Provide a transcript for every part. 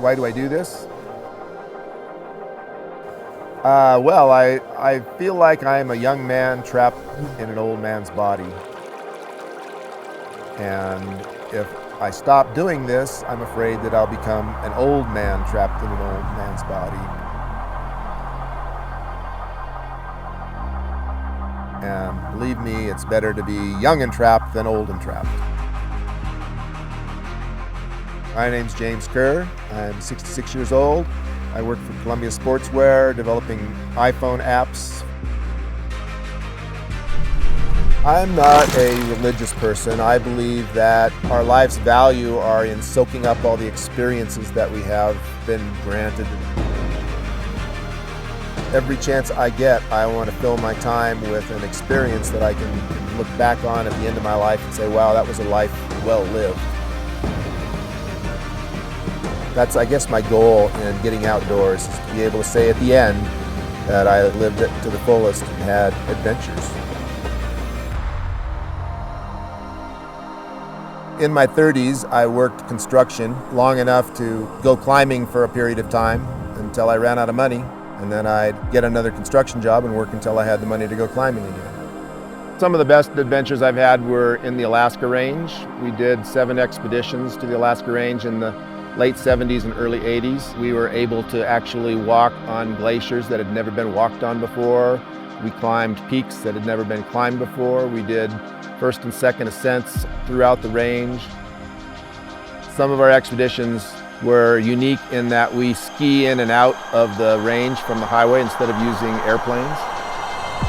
Why do I do this? Well, I feel like I'm a young man trapped in an old man's body. And if I stop doing this, I'm afraid that I'll become an old man trapped in an old man's body. And believe me, it's better to be young and trapped than old and trapped. My name's James Kerrey. I'm 66 years old. I work for Columbia Sportswear, developing iPhone apps. I'm not a religious person. I believe that our life's value are in soaking up all the experiences that we have been granted. Every chance I get, I want to fill my time with an experience that I can look back on at the end of my life and say, wow, that was a life well lived. That's, I guess, my goal in getting outdoors, is to be able to say at the end that I lived it to the fullest and had adventures. In my 30s, I worked construction long enough to go climbing for a period of time until I ran out of money, and then I'd get another construction job and work until I had the money to go climbing again. Some of the best adventures I've had were in the Alaska Range. We did 7 expeditions to the Alaska Range in the late 70s and early 80s. We were able to actually walk on glaciers that had never been walked on before. We climbed peaks that had never been climbed before. We did first and second ascents throughout the range. Some of our expeditions were unique in that we ski in and out of the range from the highway instead of using airplanes.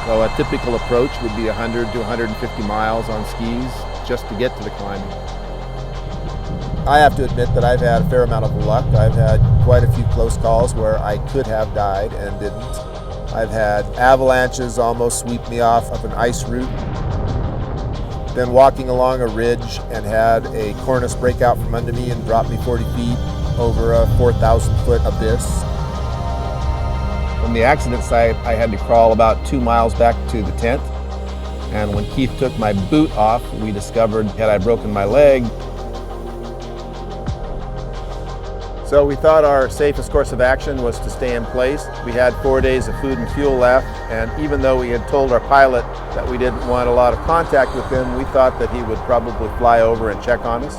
So a typical approach would be 100 to 150 miles on skis just to get to the climbing. I have to admit that I've had a fair amount of luck. I've had quite a few close calls where I could have died and didn't. I've had avalanches almost sweep me off of an ice route. Been walking along a ridge and had a cornice break out from under me and drop me 40 feet over a 4,000-foot abyss. From the accident site, I had to crawl about 2 miles back to the tent. And when Keith took my boot off, we discovered had I broken my leg. So we thought our safest course of action was to stay in place. We had 4 days of food and fuel left, and even though we had told our pilot that we didn't want a lot of contact with him, we thought that he would probably fly over and check on us.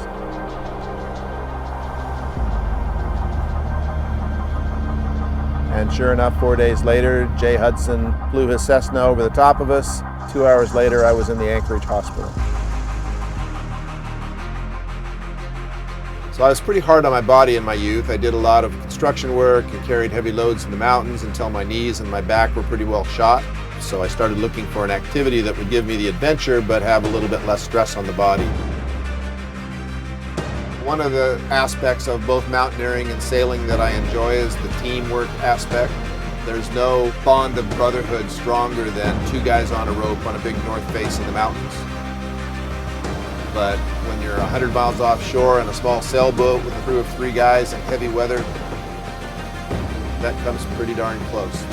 And sure enough, 4 days later, Jay Hudson flew his Cessna over the top of us. 2 hours later, I was in the Anchorage hospital. So I was pretty hard on my body in my youth. I did a lot of construction work and carried heavy loads in the mountains until my knees and my back were pretty well shot. So I started looking for an activity that would give me the adventure but have a little bit less stress on the body. One of the aspects of both mountaineering and sailing that I enjoy is the teamwork aspect. There's no bond of brotherhood stronger than 2 guys on a rope on a big north face of the mountains. But when you're 100 miles offshore in a small sailboat with a crew of 3 guys in heavy weather, that comes pretty darn close.